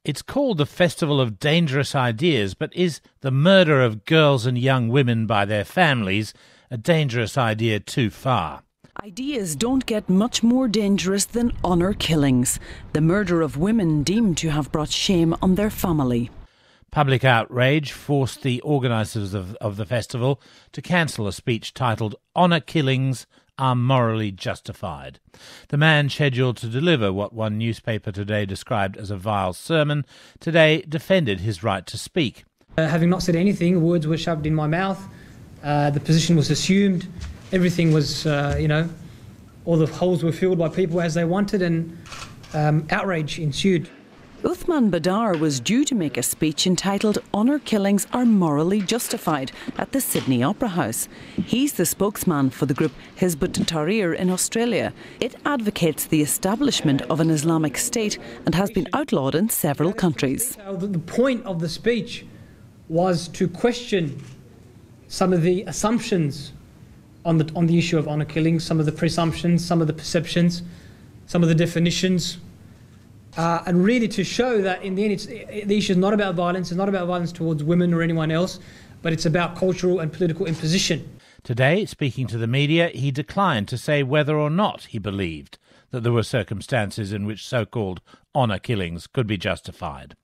It's called the Festival of Dangerous Ideas, but is the murder of girls and young women by their families a dangerous idea too far? Ideas don't get much more dangerous than honour killings, the murder of women deemed to have brought shame on their family. Public outrage forced the organisers of the festival to cancel a speech titled "Honour Killings Are Morally Justified." The man scheduled to deliver what one newspaper today described as a vile sermon today defended his right to speak. Having not said anything, words were shoved in my mouth, the position was assumed, everything was, all the holes were filled by people as they wanted, and outrage ensued. Uthman Badar was due to make a speech entitled "Honour Killings Are Morally Justified" at the Sydney Opera House. He's the spokesman for the group Hizb ut-Tahrir in Australia. It advocates the establishment of an Islamic state and has been outlawed in several countries. The point of the speech was to question some of the assumptions on the issue of honour killings, some of the presumptions, some of the perceptions, some of the definitions. And really to show that in the end the issue is not about violence, it's not about violence towards women or anyone else, but it's about cultural and political imposition. Today, speaking to the media, he declined to say whether or not he believed that there were circumstances in which so-called honour killings could be justified.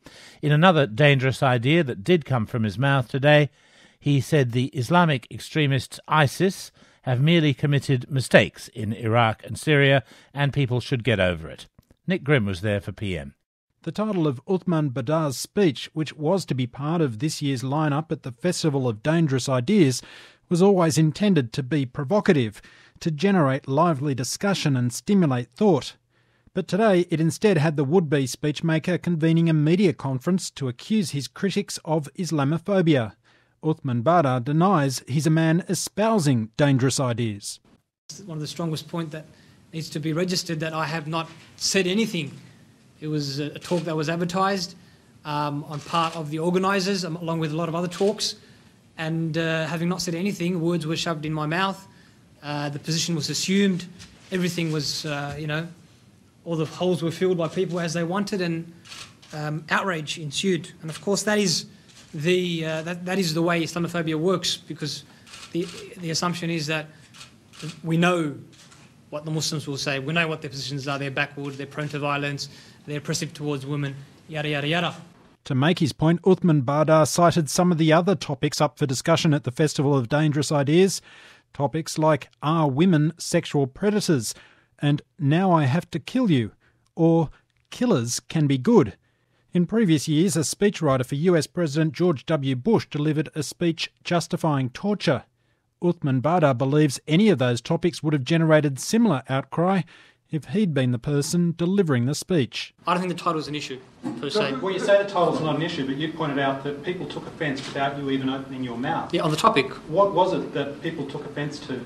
In another dangerous idea that did come from his mouth today, he said the Islamic extremists ISIS have merely committed mistakes in Iraq and Syria and people should get over it. Nick Grimm was there for PM. The title of Uthman Badar's speech, which was to be part of this year's lineup at the Festival of Dangerous Ideas, was always intended to be provocative, to generate lively discussion and stimulate thought. But today it instead had the would-be speechmaker convening a media conference to accuse his critics of Islamophobia. Uthman Badar denies he's a man espousing dangerous ideas. One of the strongest points that needs to be registered that I have not said anything. It was a talk that was advertised on part of the organisers, along with a lot of other talks, and having not said anything, words were shoved in my mouth, the position was assumed, everything was, all the holes were filled by people as they wanted, and outrage ensued. And of course that is the way Islamophobia works, because the assumption is that we know what the Muslims will say. We know what their positions are. They're backward, they're prone to violence, they're oppressive towards women, yada, yada, yada. To make his point, Uthman Badar cited some of the other topics up for discussion at the Festival of Dangerous Ideas. Topics like, are women sexual predators? And now I have to kill you. Or, killers can be good. In previous years, a speechwriter for US President George W. Bush delivered a speech justifying torture. Uthman Badar believes any of those topics would have generated similar outcry if he'd been the person delivering the speech. I don't think the title is an issue, per se. Well, you say the title's not an issue, but you pointed out that people took offence without you even opening your mouth. Yeah, on the topic. What was it that people took offence to?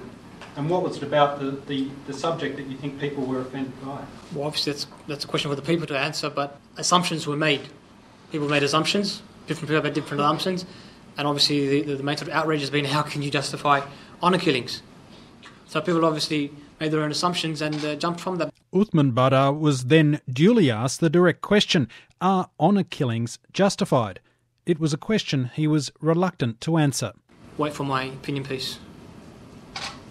And what was it about the subject that you think people were offended by? Well, obviously that's a question for the people to answer, but assumptions were made. People made assumptions, different people had different assumptions, and obviously the main sort of outrage has been, how can you justify honour killings? So people obviously made their own assumptions and jumped from that. Uthman Badar was then duly asked the direct question, are honour killings justified? It was a question he was reluctant to answer. Wait for my opinion piece.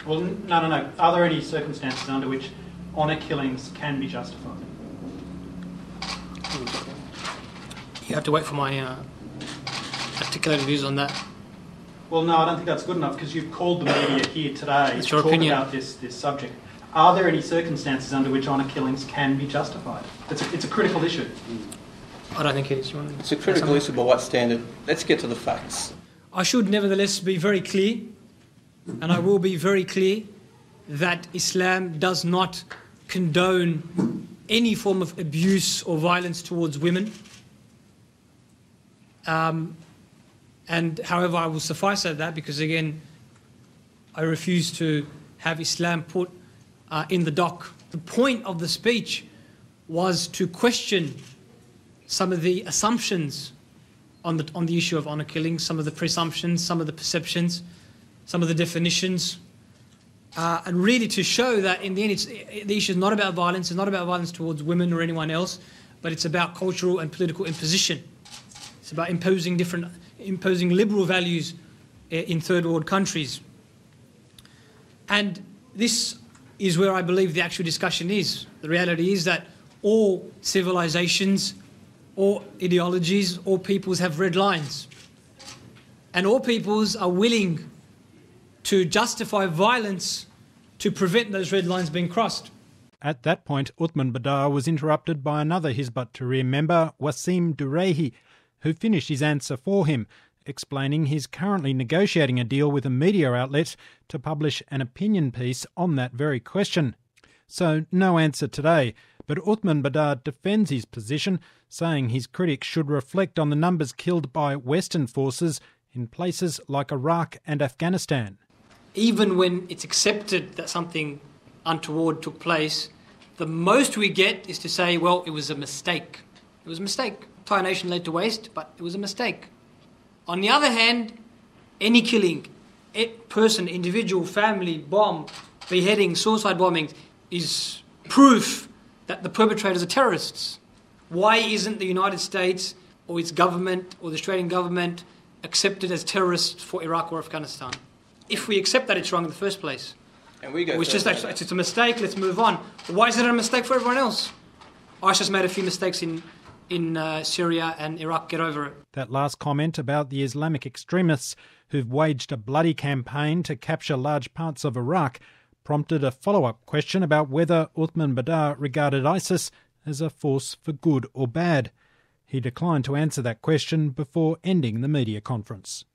Well, no. Are there any circumstances under which honour killings can be justified? You have to wait for my articulated views on that. Well, no, I don't think that's good enough, because you've called the media here today to talk about this subject. Are there any circumstances under which honour killings can be justified? It's a critical issue. I don't think it is. It's a critical issue, by what standard? Let's get to the facts. I should nevertheless be very clear, and I will be very clear, that Islam does not condone any form of abuse or violence towards women. And however, I will suffice at that, because again, I refuse to have Islam put in the dock. The point of the speech was to question some of the assumptions on the issue of honour killings, some of the presumptions, some of the perceptions, some of the definitions, and really to show that in the end the issue is not about violence, it's not about violence towards women or anyone else, but it's about cultural and political imposition. It's about imposing liberal values in third world countries. And this is where I believe the actual discussion is. The reality is that all civilizations, all ideologies, all peoples have red lines. And all peoples are willing to justify violence to prevent those red lines being crossed. At that point, Uthman Badar was interrupted by another Hizb ut-Tahrir member, Wasim Durehi, who finished his answer for him, explaining he's currently negotiating a deal with a media outlet to publish an opinion piece on that very question. So no answer today, but Uthman Badar defends his position, saying his critics should reflect on the numbers killed by Western forces in places like Iraq and Afghanistan. Even when it's accepted that something untoward took place, the most we get is to say, well, it was a mistake. It was a mistake. Entire nation laid to waste, but it was a mistake. On the other hand, any killing, person, individual, family, bomb, beheading, suicide bombings is proof that the perpetrators are terrorists. Why isn't the United States or its government or the Australian government accepted as terrorists for Iraq or Afghanistan? If we accept that, it's wrong in the first place. And we go it's just it's a mistake, let's move on. Why is it a mistake for everyone else? ISIS made a few mistakes in Syria and Iraq, get over it. That last comment about the Islamic extremists who've waged a bloody campaign to capture large parts of Iraq prompted a follow-up question about whether Uthman Badar regarded ISIS as a force for good or bad. He declined to answer that question before ending the media conference.